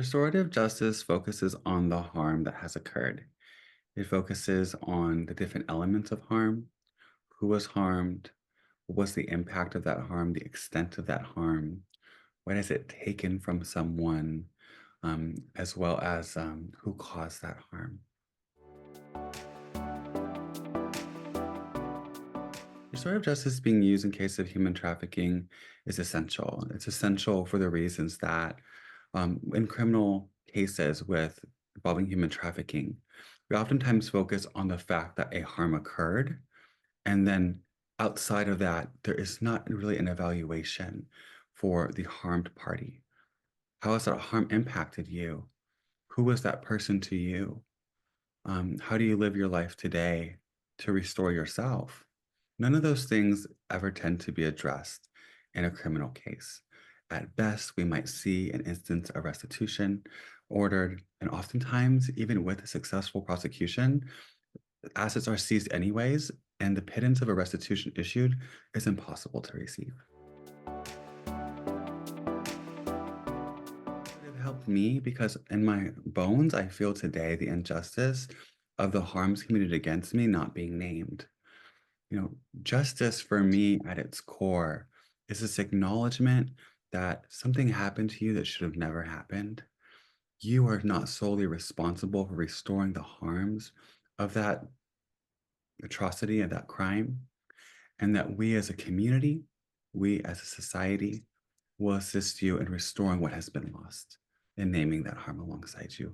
Restorative justice focuses on the harm that has occurred. It focuses on the different elements of harm, who was harmed, what was the impact of that harm, the extent of that harm, what has it taken from someone, as well as who caused that harm. Restorative justice being used in case of human trafficking is essential. It's essential for the reasons that in criminal cases with involving human trafficking, we oftentimes focus on the fact that a harm occurred. And then outside of that, there is not really an evaluation for the harmed party. How has that harm impacted you? Who was that person to you? How do you live your life today to restore yourself? None of those things ever tend to be addressed in a criminal case. At best, we might see an instance of restitution ordered, and oftentimes, even with a successful prosecution, assets are seized anyways, and the pittance of a restitution issued is impossible to receive. It helped me because in my bones, I feel today the injustice of the harms committed against me not being named. You know, justice for me at its core is this acknowledgement that something happened to you that should have never happened. You are not solely responsible for restoring the harms of that atrocity and that crime, and that we as a community, we as a society, will assist you in restoring what has been lost and naming that harm alongside you,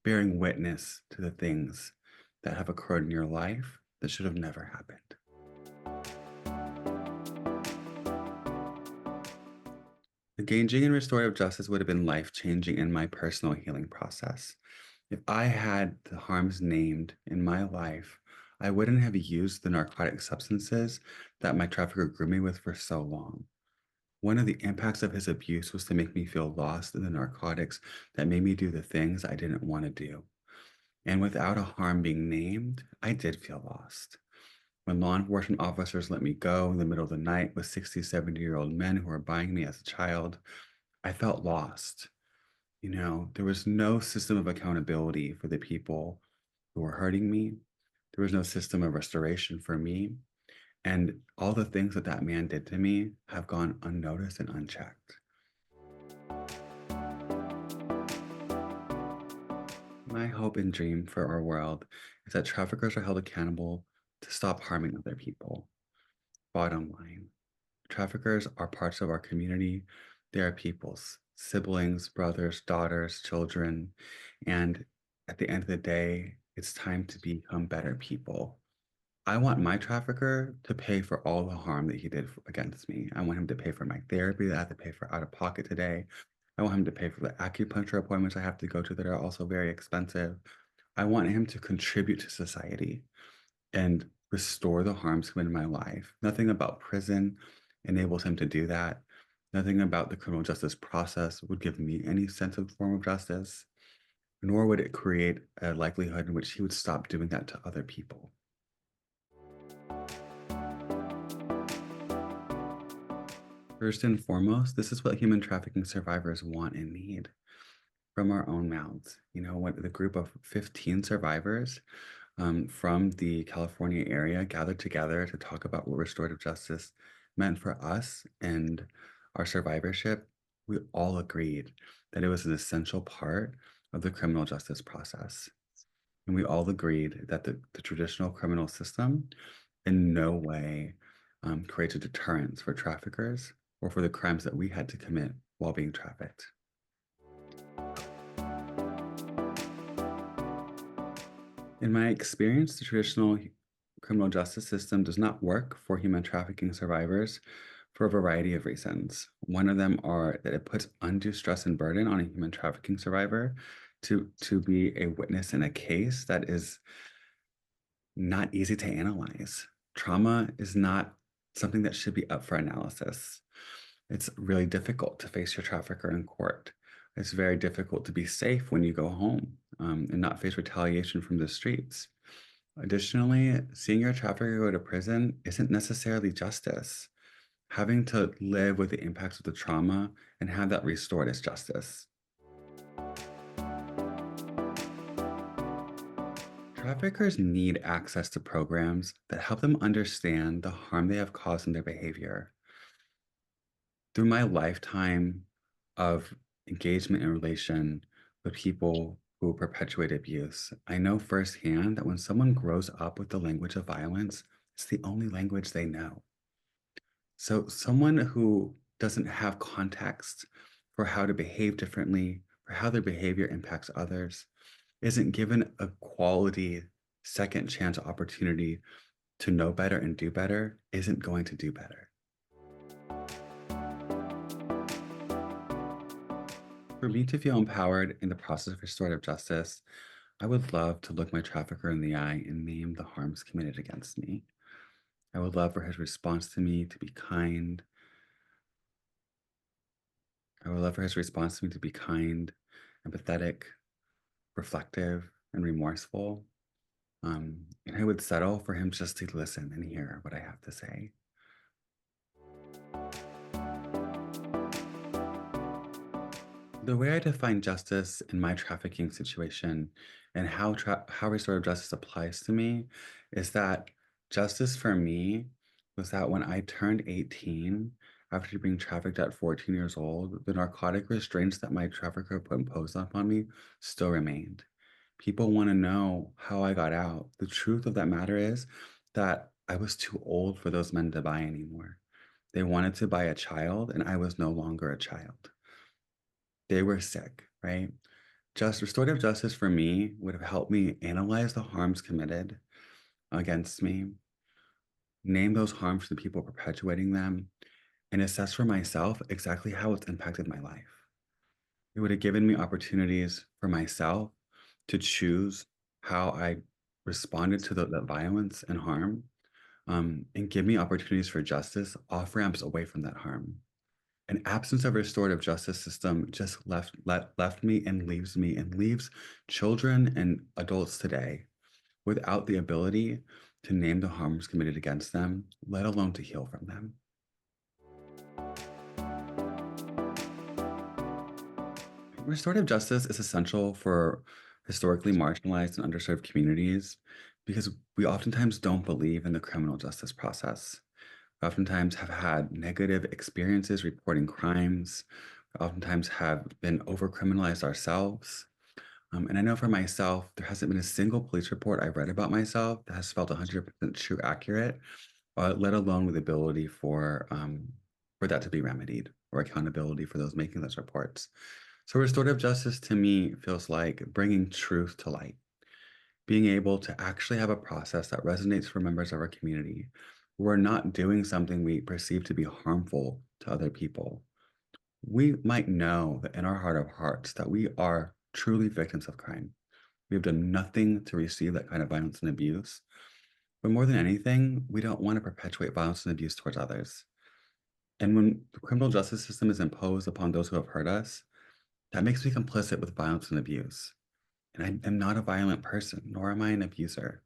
bearing witness to the things that have occurred in your life that should have never happened. Engaging in restorative justice would have been life changing in my personal healing process. If I had the harms named in my life, I wouldn't have used the narcotic substances that my trafficker grew me with for so long. One of the impacts of his abuse was to make me feel lost in the narcotics that made me do the things I didn't want to do. And without a harm being named, I did feel lost. When law enforcement officers let me go in the middle of the night with 60, 70-year-old men who were buying me as a child, I felt lost. You know, there was no system of accountability for the people who were hurting me. There was no system of restoration for me. And all the things that that man did to me have gone unnoticed and unchecked. My hope and dream for our world is that traffickers are held accountable to stop harming other people. Bottom line, traffickers are parts of our community. They are people's siblings, brothers, daughters, children. And at the end of the day, it's time to become better people. I want my trafficker to pay for all the harm that he did against me. I want him to pay for my therapy that I have to pay for out of pocket today. I want him to pay for the acupuncture appointments I have to go to that are also very expensive. I want him to contribute to society and restore the harms committed in my life. Nothing about prison enables him to do that. Nothing about the criminal justice process would give me any sense of form of justice, nor would it create a likelihood in which he would stop doing that to other people. First and foremost, this is what human trafficking survivors want and need from our own mouths. You know, what the group of 15 survivors from the California area gathered together to talk about what restorative justice meant for us and our survivorship, we all agreed that it was an essential part of the criminal justice process. And we all agreed that the traditional criminal system in no way creates a deterrence for traffickers or for the crimes that we had to commit while being trafficked. In my experience, the traditional criminal justice system does not work for human trafficking survivors for a variety of reasons. One of them are that it puts undue stress and burden on a human trafficking survivor to be a witness in a case that is not easy to analyze. Trauma is not something that should be up for analysis. It's really difficult to face your trafficker in court. It's very difficult to be safe when you go home and not face retaliation from the streets. Additionally, seeing your trafficker go to prison isn't necessarily justice. Having to live with the impacts of the trauma and have that restored is justice. Traffickers need access to programs that help them understand the harm they have caused in their behavior. Through my lifetime of engagement and relation with people who perpetuate abuse, I know firsthand that when someone grows up with the language of violence, it's the only language they know. So, someone who doesn't have context for how to behave differently, for how their behavior impacts others, isn't given a quality second chance opportunity to know better and do better, isn't going to do better. For me to feel empowered in the process of restorative justice, I would love to look my trafficker in the eye and name the harms committed against me. I would love for his response to me to be kind. I would love for his response to me to be kind, empathetic, reflective, and remorseful. And I would settle for him just to listen and hear what I have to say. The way I define justice in my trafficking situation and how restorative justice applies to me is that justice for me was that when I turned 18, after being trafficked at 14 years old, the narcotic restraints that my trafficker put imposed upon me still remained. People want to know how I got out. The truth of that matter is that I was too old for those men to buy anymore. They wanted to buy a child, and I was no longer a child. They were sick, right? Just restorative justice for me would have helped me analyze the harms committed against me, name those harms to the people perpetuating them, and assess for myself exactly how it's impacted my life. It would have given me opportunities for myself to choose how I responded to that violence and harm, and give me opportunities for justice off ramps away from that harm. An absence of a restorative justice system just left me and leaves children and adults today without the ability to name the harms committed against them, let alone to heal from them. Restorative justice is essential for historically marginalized and underserved communities because we oftentimes don't believe in the criminal justice process. We oftentimes have had negative experiences reporting crimes. We oftentimes have been overcriminalized ourselves. And I know for myself, there hasn't been a single police report I've read about myself that has felt 100% true accurate, let alone with ability for that to be remedied or accountability for those making those reports. So restorative justice to me feels like bringing truth to light, being able to actually have a process that resonates for members of our community. We're not doing something we perceive to be harmful to other people. We might know that in our heart of hearts that we are truly victims of crime. We have done nothing to receive that kind of violence and abuse. But more than anything, we don't want to perpetuate violence and abuse towards others. And when the criminal justice system is imposed upon those who have hurt us, that makes me complicit with violence and abuse. And I am not a violent person, nor am I an abuser.